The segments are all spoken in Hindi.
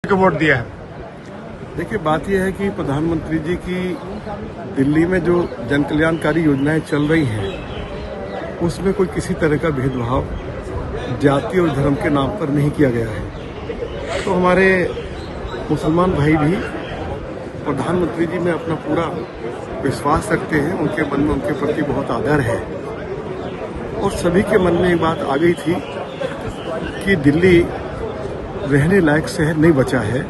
को वोट दिया है। देखिए, बात यह है कि प्रधानमंत्री जी की दिल्ली में जो जन कल्याणकारी योजनाएं चल रही हैं उसमें कोई किसी तरह का भेदभाव जाति और धर्म के नाम पर नहीं किया गया है। तो हमारे मुसलमान भाई भी प्रधानमंत्री जी में अपना पूरा विश्वास रखते हैं, उनके मन में उनके प्रति बहुत आदर है और सभी के मन में ये बात आ गई थी कि दिल्ली रहने लायक शहर नहीं बचा है,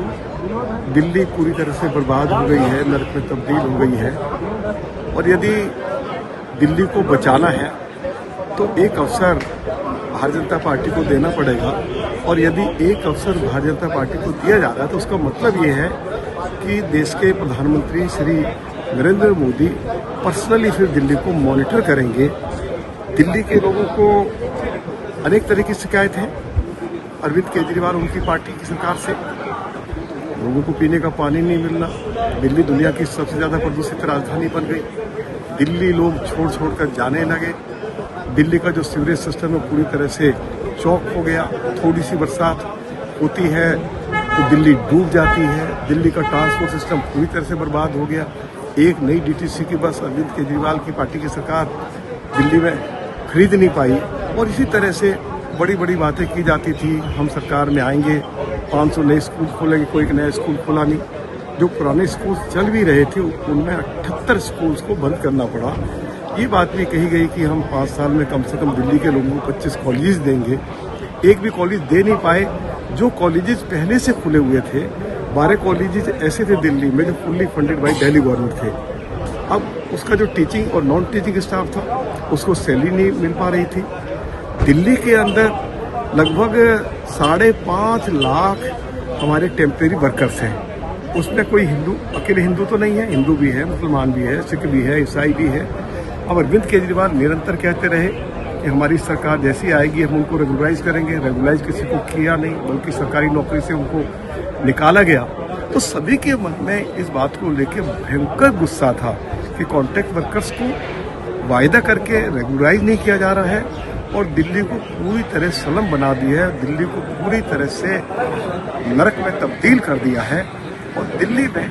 दिल्ली पूरी तरह से बर्बाद हो गई है, नरक में तब्दील हो गई है और यदि दिल्ली को बचाना है तो एक अवसर भारतीय जनता पार्टी को देना पड़ेगा और यदि एक अवसर भारतीय जनता पार्टी को दिया जा रहा है तो उसका मतलब ये है कि देश के प्रधानमंत्री श्री नरेंद्र मोदी पर्सनली फिर दिल्ली को मॉनिटर करेंगे। दिल्ली के लोगों को अनेक तरह की शिकायत है अरविंद केजरीवाल उनकी पार्टी की सरकार से, लोगों को पीने का पानी नहीं मिलना, दिल्ली दुनिया की सबसे ज़्यादा प्रदूषित राजधानी बन गई, दिल्ली लोग छोड़ कर जाने लगे, दिल्ली का जो सीवरेज सिस्टम है पूरी तरह से चौक हो गया, थोड़ी सी बरसात होती है तो दिल्ली डूब जाती है, दिल्ली का ट्रांसपोर्ट सिस्टम पूरी तरह से बर्बाद हो गया। एक नई डीटीसी की बस अरविंद केजरीवाल की पार्टी की सरकार दिल्ली में खरीद नहीं पाई और इसी तरह से बड़ी बड़ी बातें की जाती थी, हम सरकार में आएंगे 500 नए स्कूल खोलेंगे, कोई एक नया स्कूल खोला नहीं, जो पुराने स्कूल चल भी रहे थे उनमें 78 स्कूल्स को बंद करना पड़ा। ये बात भी कही गई कि हम 5 साल में कम से कम दिल्ली के लोगों को 25 कॉलेज देंगे, एक भी कॉलेज दे नहीं पाए। जो कॉलेजेस पहले से खुले हुए थे 12 कॉलेजेस ऐसे थे दिल्ली में जो fully funded by Delhi government थे, अब उसका जो टीचिंग और नॉन टीचिंग स्टाफ था उसको सैलरी नहीं मिल पा रही थी। दिल्ली के अंदर लगभग 5.5 लाख हमारे टेम्परेरी वर्कर्स हैं, उसमें कोई हिंदू अकेले हिंदू तो नहीं है, हिंदू भी है, मुसलमान भी है, सिख भी है, ईसाई भी है। अब अरविंद केजरीवाल निरंतर कहते रहे कि हमारी सरकार जैसी आएगी हम उनको रेगुलराइज करेंगे, रेगुलराइज किसी को किया नहीं बल्कि सरकारी नौकरी से उनको निकाला गया। तो सभी के मन में इस बात को लेकर भयंकर गुस्सा था कि कॉन्ट्रैक्ट वर्कर्स को वायदा करके रेगुलराइज नहीं किया जा रहा है और दिल्ली को पूरी तरह सलम बना दिया है, दिल्ली को पूरी तरह से नरक में तब्दील कर दिया है और दिल्ली में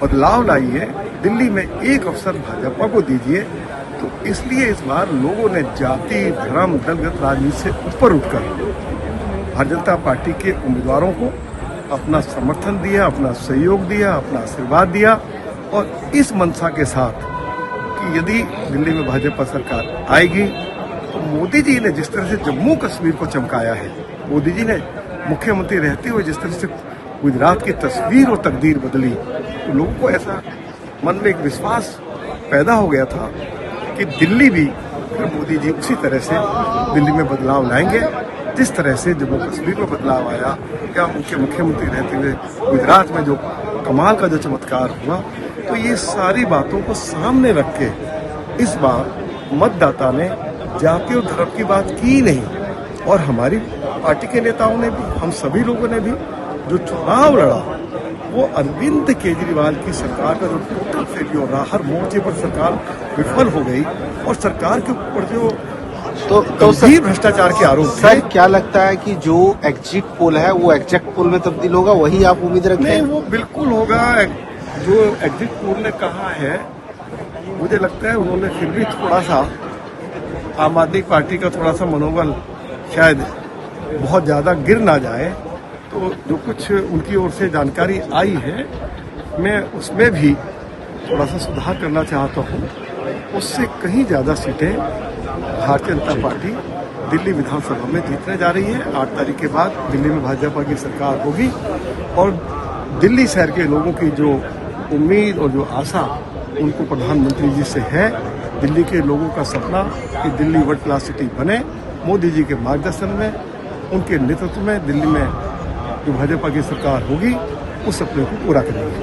बदलाव लाइए, दिल्ली में एक अवसर भाजपा को दीजिए। तो इसलिए इस बार लोगों ने जाति धर्म दलगत राजनीति से ऊपर उठकर भारतीय जनता पार्टी के उम्मीदवारों को अपना समर्थन दिया, अपना सहयोग दिया, अपना आशीर्वाद दिया और इस मंशा के साथ कि यदि दिल्ली में भाजपा सरकार आएगी तो मोदी जी ने जिस तरह से जम्मू कश्मीर को चमकाया है, मोदी जी ने मुख्यमंत्री रहते हुए जिस तरह से गुजरात की तस्वीर और तकदीर बदली, तो लोगों को ऐसा मन में एक विश्वास पैदा हो गया था कि दिल्ली भी फिर मोदी जी उसी तरह से दिल्ली में बदलाव लाएंगे जिस तरह से जम्मू कश्मीर में बदलाव आया या उनके मुख्यमंत्री रहते हुए गुजरात में जो कमाल का जो चमत्कार हुआ। तो ये सारी बातों को सामने रख के इस बार मतदाता ने जाति और धर्म की बात की नहीं और हमारी पार्टी के नेताओं ने भी, हम सभी लोगों ने भी जो चुनाव लड़ा वो अरविंद केजरीवाल की सरकार का जो टोटल फेलियर रहा, हर मोर्चे पर सरकार विफल हो गई और सरकार के ऊपर जो गंभीर भ्रष्टाचार के आरोप सर, क्या लगता है कि जो एग्जिट पोल है वो एग्जैक्ट पोल में तब्दील होगा, वही आप उम्मीद रखते हैं? नहीं, वो बिल्कुल होगा। जो एग्जिट पोल ने कहा है मुझे लगता है उन्होंने फिर भी थोड़ा सा आम आदमी पार्टी का थोड़ा सा मनोबल शायद बहुत ज़्यादा गिर ना जाए, तो जो कुछ उनकी ओर से जानकारी आई है मैं उसमें भी थोड़ा सा सुधार करना चाहता हूँ। उससे कहीं ज़्यादा सीटें भारतीय जनता पार्टी दिल्ली विधानसभा में जीतने जा रही है। 8 तारीख के बाद दिल्ली में भाजपा की सरकार होगी और दिल्ली शहर के लोगों की जो उम्मीद और जो आशा उनको प्रधानमंत्री जी से है, दिल्ली के लोगों का सपना कि दिल्ली वर्ल्ड क्लास सिटी बने, मोदी जी के मार्गदर्शन में उनके नेतृत्व में दिल्ली में जो भाजपा की सरकार होगी उस सपने को पूरा करेंगे।